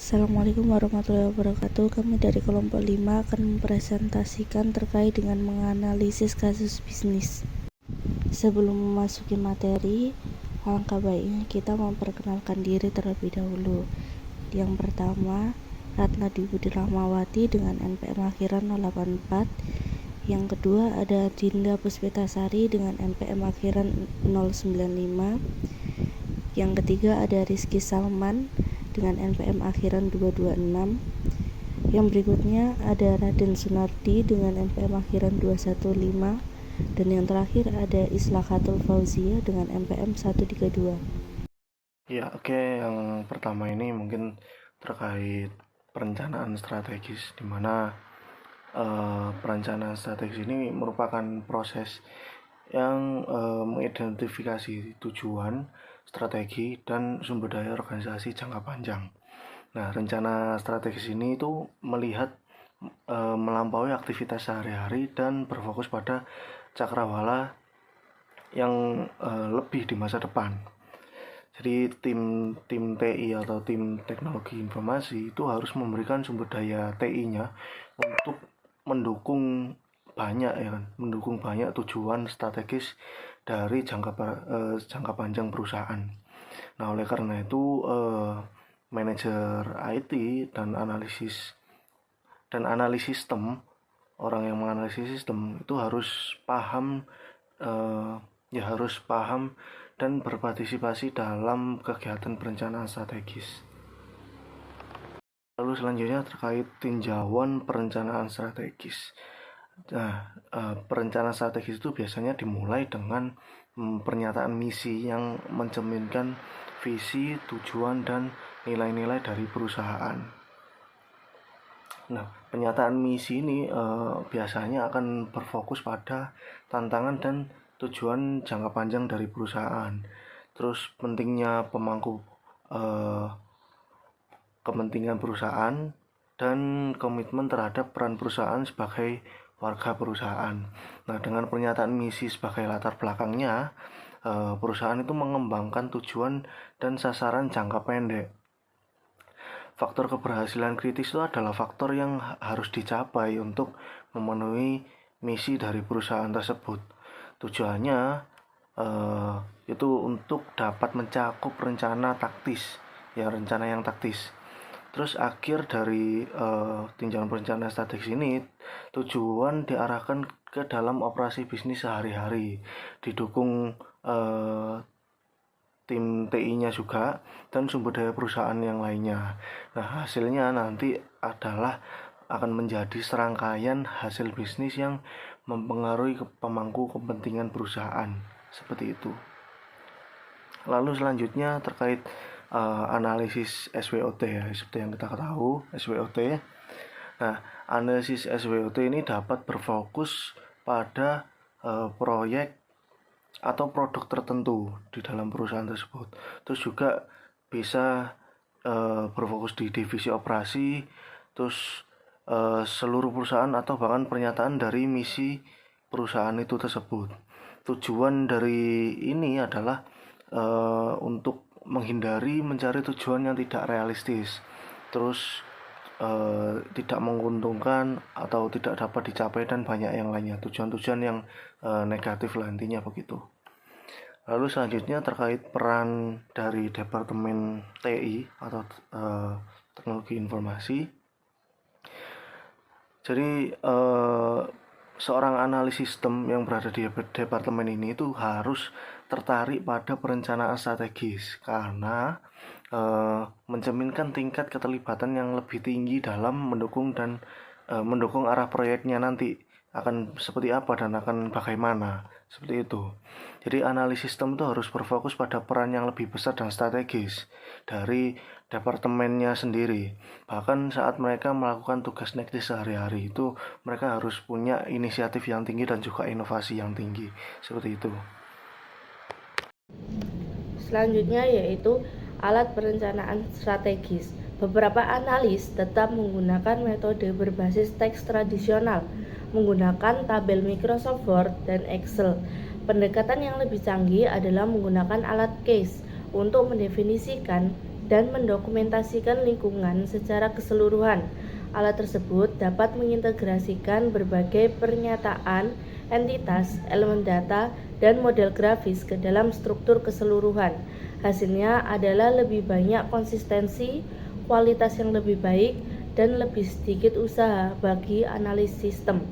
Assalamualaikum warahmatullahi wabarakatuh. Kami dari kelompok 5 akan mempresentasikan terkait dengan menganalisis kasus bisnis. Sebelum memasuki materi, alangkah baiknya kita memperkenalkan diri terlebih dahulu. Yang pertama, Ratna Dwi Rahmawati dengan NPM akhiran 084. Yang kedua ada Dinda Puspitasari dengan NPM akhiran 095. Yang ketiga ada Rizky Salman dengan NPM akhiran 226. Yang berikutnya ada Raden Sunardi dengan NPM akhiran 215. Dan yang terakhir ada Islahatul Fauzia dengan NPM 132. Ya, oke. Yang pertama ini mungkin terkait perencanaan strategis, di mana perencanaan strategis ini merupakan proses yang mengidentifikasi tujuan, strategi, dan sumber daya organisasi jangka panjang. Nah, rencana strategis ini itu melihat melampaui aktivitas sehari-hari dan berfokus pada cakrawala yang lebih di masa depan. Jadi tim TI atau tim teknologi informasi itu harus memberikan sumber daya TI-nya untuk mendukung mendukung banyak tujuan strategis dari jangka panjang perusahaan. Nah, oleh karena itu manajer IT dan analisis sistem, orang yang menganalisis sistem itu harus paham dan berpartisipasi dalam kegiatan perencanaan strategis. Lalu selanjutnya terkait tinjauan perencanaan strategis. Nah, perencanaan strategis itu biasanya dimulai dengan pernyataan misi yang mencerminkan visi, tujuan, dan nilai-nilai dari perusahaan. Nah, pernyataan misi ini biasanya akan berfokus pada tantangan dan tujuan jangka panjang dari perusahaan. Terus pentingnya pemangku kepentingan perusahaan dan komitmen terhadap peran perusahaan sebagai warga perusahaan. Nah, dengan pernyataan misi sebagai latar belakangnya, perusahaan itu mengembangkan tujuan dan sasaran jangka pendek. Faktor keberhasilan kritis itu adalah faktor yang harus dicapai untuk memenuhi misi dari perusahaan tersebut. Tujuannya itu untuk dapat mencakup rencana yang taktis. Terus akhir dari tinjauan perencanaan strategis ini, tujuan diarahkan ke dalam operasi bisnis sehari-hari, didukung tim TI-nya juga dan sumber daya perusahaan yang lainnya. Nah, hasilnya nanti akan menjadi serangkaian hasil bisnis yang mempengaruhi pemangku kepentingan perusahaan, seperti itu. Lalu selanjutnya terkait analisis SWOT ya, seperti yang kita tahu SWOT. Nah, analisis SWOT ini dapat berfokus pada proyek atau produk tertentu di dalam perusahaan tersebut. Terus juga bisa berfokus di divisi operasi, terus seluruh perusahaan atau bahkan pernyataan dari misi perusahaan itu tersebut. Tujuan dari ini adalah untuk menghindari mencari tujuan yang tidak realistis, terus tidak menguntungkan atau tidak dapat dicapai dan banyak yang lainnya, tujuan-tujuan yang negatif lah intinya begitu. Lalu selanjutnya terkait peran dari Departemen TI atau Teknologi Informasi. Jadi seorang analis sistem yang berada di departemen ini itu harus tertarik pada perencanaan strategis karena mencerminkan tingkat keterlibatan yang lebih tinggi dalam mendukung arah proyeknya nanti akan seperti apa dan akan bagaimana, seperti itu. Jadi analis sistem itu harus berfokus pada peran yang lebih besar dan strategis dari departemennya sendiri. Bahkan saat mereka melakukan tugas teknis sehari-hari itu mereka harus punya inisiatif yang tinggi dan juga inovasi yang tinggi, seperti itu. Selanjutnya yaitu alat perencanaan strategis. Beberapa analis tetap menggunakan metode berbasis teks tradisional, menggunakan tabel Microsoft Word dan Excel. Pendekatan yang lebih canggih adalah menggunakan alat case untuk mendefinisikan dan mendokumentasikan lingkungan secara keseluruhan. Alat tersebut dapat mengintegrasikan berbagai pernyataan, entitas, elemen data, dan model grafis ke dalam struktur keseluruhan. Hasilnya adalah lebih banyak konsistensi, kualitas yang lebih baik, dan lebih sedikit usaha bagi analis sistem.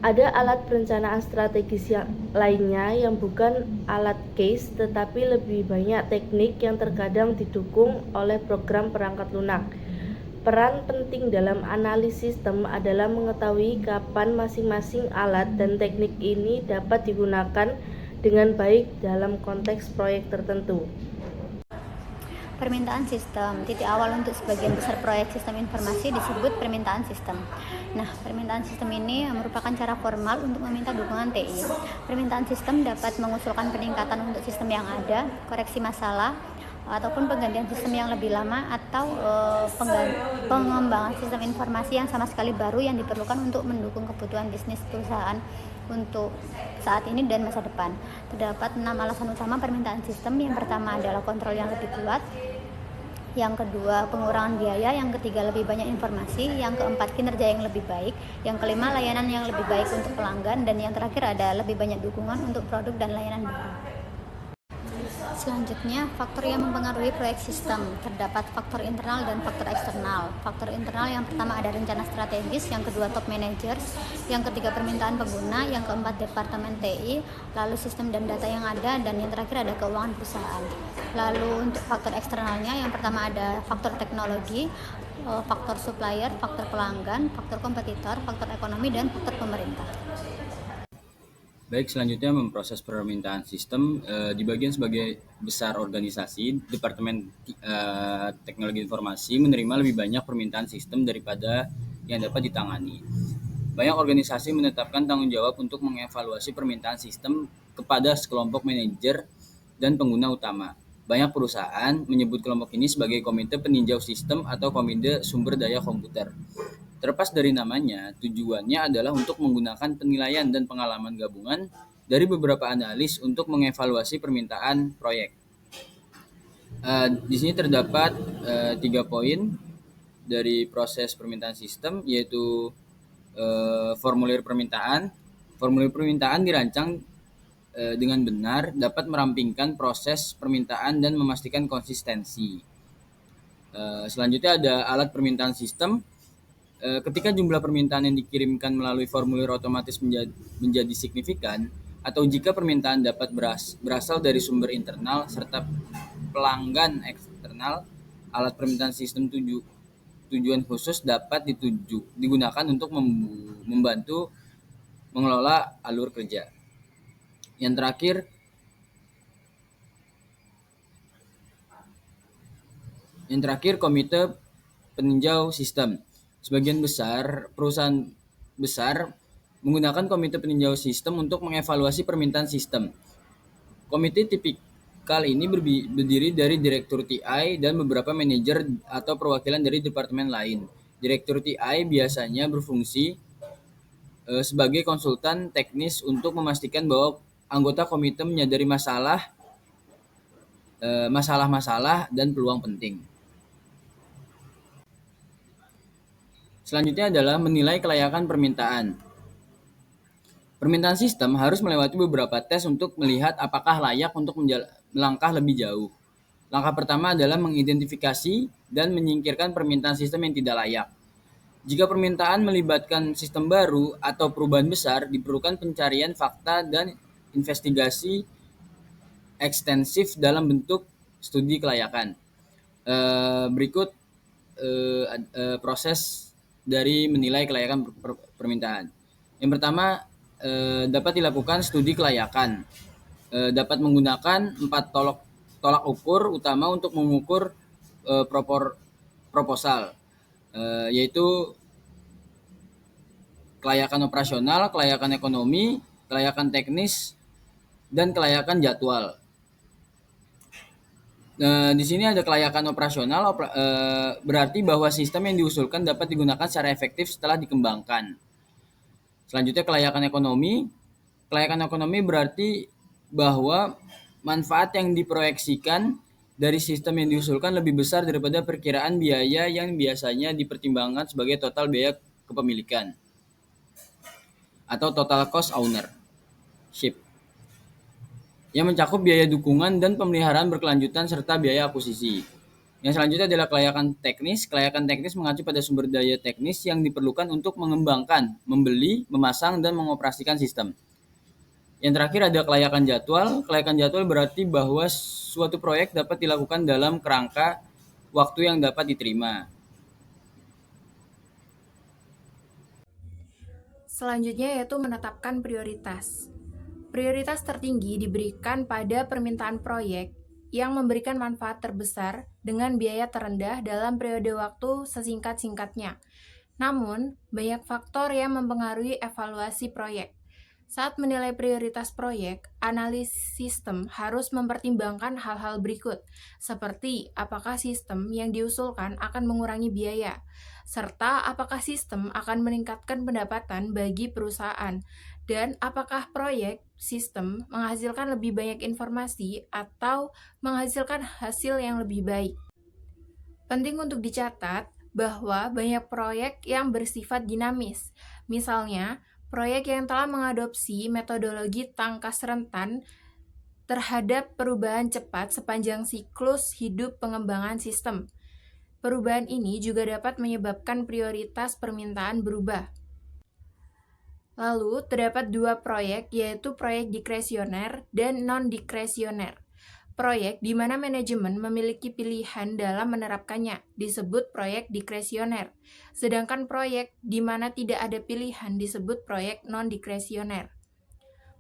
Ada alat perencanaan strategis lainnya yang bukan alat case tetapi lebih banyak teknik yang terkadang didukung oleh program perangkat lunak. Peran penting dalam analisis sistem adalah mengetahui kapan masing-masing alat dan teknik ini dapat digunakan dengan baik dalam konteks proyek tertentu. Permintaan sistem. Titik awal untuk sebagian besar proyek sistem informasi disebut permintaan sistem. Nah, permintaan sistem ini merupakan cara formal untuk meminta dukungan TI. Permintaan sistem dapat mengusulkan peningkatan untuk sistem yang ada, koreksi masalah, ataupun penggantian sistem yang lebih lama, atau pengembangan sistem informasi yang sama sekali baru yang diperlukan untuk mendukung kebutuhan bisnis perusahaan untuk saat ini dan masa depan. Terdapat 6 alasan utama permintaan sistem. Yang pertama adalah kontrol yang lebih kuat, yang kedua pengurangan biaya, yang ketiga lebih banyak informasi, yang keempat kinerja yang lebih baik, yang kelima layanan yang lebih baik untuk pelanggan, dan yang terakhir ada lebih banyak dukungan untuk produk dan layanan baru. Selanjutnya, faktor yang mempengaruhi proyek sistem. Terdapat faktor internal dan faktor eksternal. Faktor internal yang pertama ada rencana strategis, yang kedua top managers, yang ketiga permintaan pengguna, yang keempat departemen TI, lalu sistem dan data yang ada, dan yang terakhir ada keuangan perusahaan. Lalu untuk faktor eksternalnya, yang pertama ada faktor teknologi, faktor supplier, faktor pelanggan, faktor kompetitor, faktor ekonomi, dan faktor pemerintah. Baik, selanjutnya memproses permintaan sistem. Di bagian sebagai besar organisasi, Departemen Teknologi Informasi menerima lebih banyak permintaan sistem daripada yang dapat ditangani. Banyak organisasi menetapkan tanggung jawab untuk mengevaluasi permintaan sistem kepada sekelompok manajer dan pengguna utama. Banyak perusahaan menyebut kelompok ini sebagai komite peninjau sistem atau komite sumber daya komputer. Terlepas dari namanya, tujuannya adalah untuk menggunakan penilaian dan pengalaman gabungan dari beberapa analis untuk mengevaluasi permintaan proyek. Di sini terdapat 3 poin dari proses permintaan sistem, yaitu formulir permintaan. Formulir permintaan dirancang dengan benar, dapat merampingkan proses permintaan dan memastikan konsistensi. Selanjutnya ada alat permintaan sistem. Ketika jumlah permintaan yang dikirimkan melalui formulir otomatis menjadi signifikan, atau jika permintaan dapat berasal dari sumber internal serta pelanggan eksternal, alat permintaan sistem tujuan khusus dapat digunakan untuk membantu mengelola alur kerja. Yang terakhir komite peninjau sistem. Sebagian besar perusahaan besar menggunakan komite peninjau sistem untuk mengevaluasi permintaan sistem. Komite tipikal ini berdiri dari direktur TI dan beberapa manajer atau perwakilan dari departemen lain. Direktur TI biasanya berfungsi sebagai konsultan teknis untuk memastikan bahwa anggota komite menyadari masalah-masalah dan peluang penting. Selanjutnya adalah menilai kelayakan permintaan. Permintaan sistem harus melewati beberapa tes untuk melihat apakah layak untuk melangkah lebih jauh. Langkah pertama adalah mengidentifikasi dan menyingkirkan permintaan sistem yang tidak layak. Jika permintaan melibatkan sistem baru atau perubahan besar, diperlukan pencarian fakta dan investigasi ekstensif dalam bentuk studi kelayakan. Berikut proses dari menilai kelayakan permintaan. Yang pertama, dapat dilakukan studi kelayakan. Dapat menggunakan 4 tolak ukur utama untuk mengukur proposal, yaitu kelayakan operasional, kelayakan ekonomi, kelayakan teknis, dan kelayakan jadwal. Di sini ada kelayakan operasional, berarti bahwa sistem yang diusulkan dapat digunakan secara efektif setelah dikembangkan. Selanjutnya kelayakan ekonomi. Kelayakan ekonomi berarti bahwa manfaat yang diproyeksikan dari sistem yang diusulkan lebih besar daripada perkiraan biaya yang biasanya dipertimbangkan sebagai total biaya kepemilikan atau total cost ownership, yang mencakup biaya dukungan dan pemeliharaan berkelanjutan serta biaya akuisisi. Yang selanjutnya adalah kelayakan teknis. Kelayakan teknis mengacu pada sumber daya teknis yang diperlukan untuk mengembangkan, membeli, memasang, dan mengoperasikan sistem. Yang terakhir ada kelayakan jadwal. Kelayakan jadwal berarti bahwa suatu proyek dapat dilakukan dalam kerangka waktu yang dapat diterima. Selanjutnya yaitu menetapkan prioritas. Prioritas tertinggi diberikan pada permintaan proyek yang memberikan manfaat terbesar dengan biaya terendah dalam periode waktu sesingkat-singkatnya. Namun, banyak faktor yang mempengaruhi evaluasi proyek. Saat menilai prioritas proyek, analis sistem harus mempertimbangkan hal-hal berikut, seperti apakah sistem yang diusulkan akan mengurangi biaya, serta apakah sistem akan meningkatkan pendapatan bagi perusahaan, dan apakah proyek sistem menghasilkan lebih banyak informasi atau menghasilkan hasil yang lebih baik. Penting untuk dicatat bahwa banyak proyek yang bersifat dinamis. Misalnya, proyek yang telah mengadopsi metodologi tangkas rentan terhadap perubahan cepat sepanjang siklus hidup pengembangan sistem. Perubahan ini juga dapat menyebabkan prioritas permintaan berubah. Lalu, terdapat dua proyek, yaitu proyek diskresioner dan non-diskresioner. Proyek di mana manajemen memiliki pilihan dalam menerapkannya disebut proyek diskresioner, sedangkan proyek di mana tidak ada pilihan disebut proyek non-diskresioner.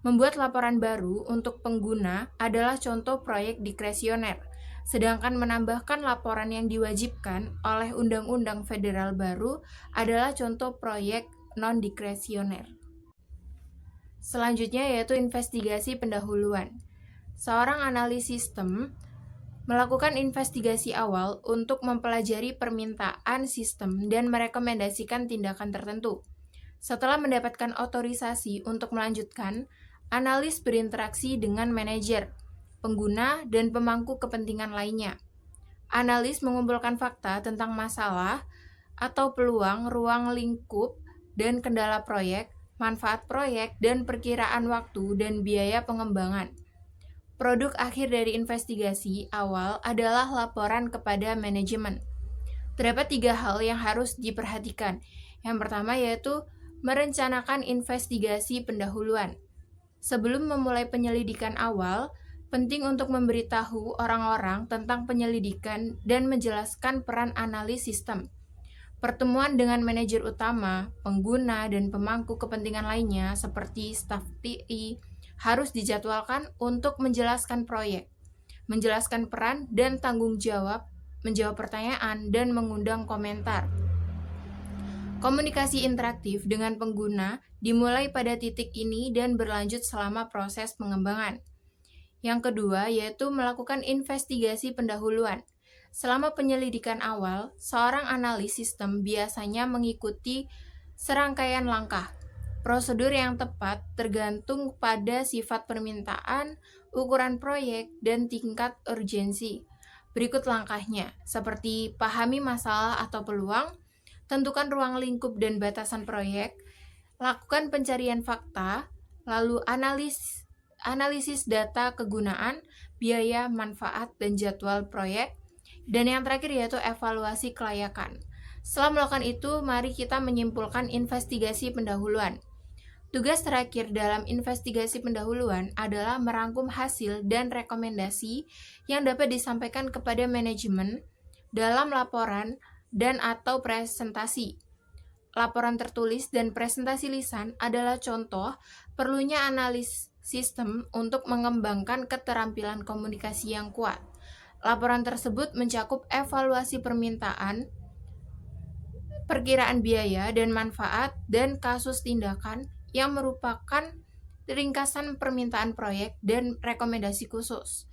Membuat laporan baru untuk pengguna adalah contoh proyek diskresioner, sedangkan menambahkan laporan yang diwajibkan oleh Undang-Undang Federal baru adalah contoh proyek non-diskresioner. Selanjutnya yaitu investigasi pendahuluan. Seorang analis sistem melakukan investigasi awal untuk mempelajari permintaan sistem dan merekomendasikan tindakan tertentu. Setelah mendapatkan otorisasi untuk melanjutkan, analis berinteraksi dengan manajer, pengguna, dan pemangku kepentingan lainnya. Analis mengumpulkan fakta tentang masalah atau peluang, ruang lingkup, dan kendala proyek, manfaat proyek, dan perkiraan waktu dan biaya pengembangan. Produk akhir dari investigasi awal adalah laporan kepada manajemen. Terdapat 3 hal yang harus diperhatikan. Yang pertama yaitu merencanakan investigasi pendahuluan. Sebelum memulai penyelidikan awal, penting untuk memberitahu orang-orang tentang penyelidikan dan menjelaskan peran analis sistem. Pertemuan dengan manajer utama, pengguna, dan pemangku kepentingan lainnya seperti staf TI harus dijadwalkan untuk menjelaskan proyek, menjelaskan peran dan tanggung jawab, menjawab pertanyaan, dan mengundang komentar. Komunikasi interaktif dengan pengguna dimulai pada titik ini dan berlanjut selama proses pengembangan. Yang kedua yaitu melakukan investigasi pendahuluan. Selama penyelidikan awal, seorang analis sistem biasanya mengikuti serangkaian langkah. Prosedur yang tepat tergantung pada sifat permintaan, ukuran proyek, dan tingkat urgensi. Berikut langkahnya, seperti pahami masalah atau peluang, tentukan ruang lingkup dan batasan proyek, lakukan pencarian fakta, lalu analisis data kegunaan, biaya, manfaat, dan jadwal proyek, dan yang terakhir yaitu evaluasi kelayakan. Setelah melakukan itu, mari kita menyimpulkan investigasi pendahuluan. Tugas terakhir dalam investigasi pendahuluan adalah merangkum hasil dan rekomendasi yang dapat disampaikan kepada manajemen dalam laporan dan atau presentasi. Laporan tertulis dan presentasi lisan adalah contoh perlunya analis sistem untuk mengembangkan keterampilan komunikasi yang kuat. Laporan tersebut mencakup evaluasi permintaan, perkiraan biaya dan manfaat, dan kasus tindakan yang merupakan ringkasan permintaan proyek dan rekomendasi khusus.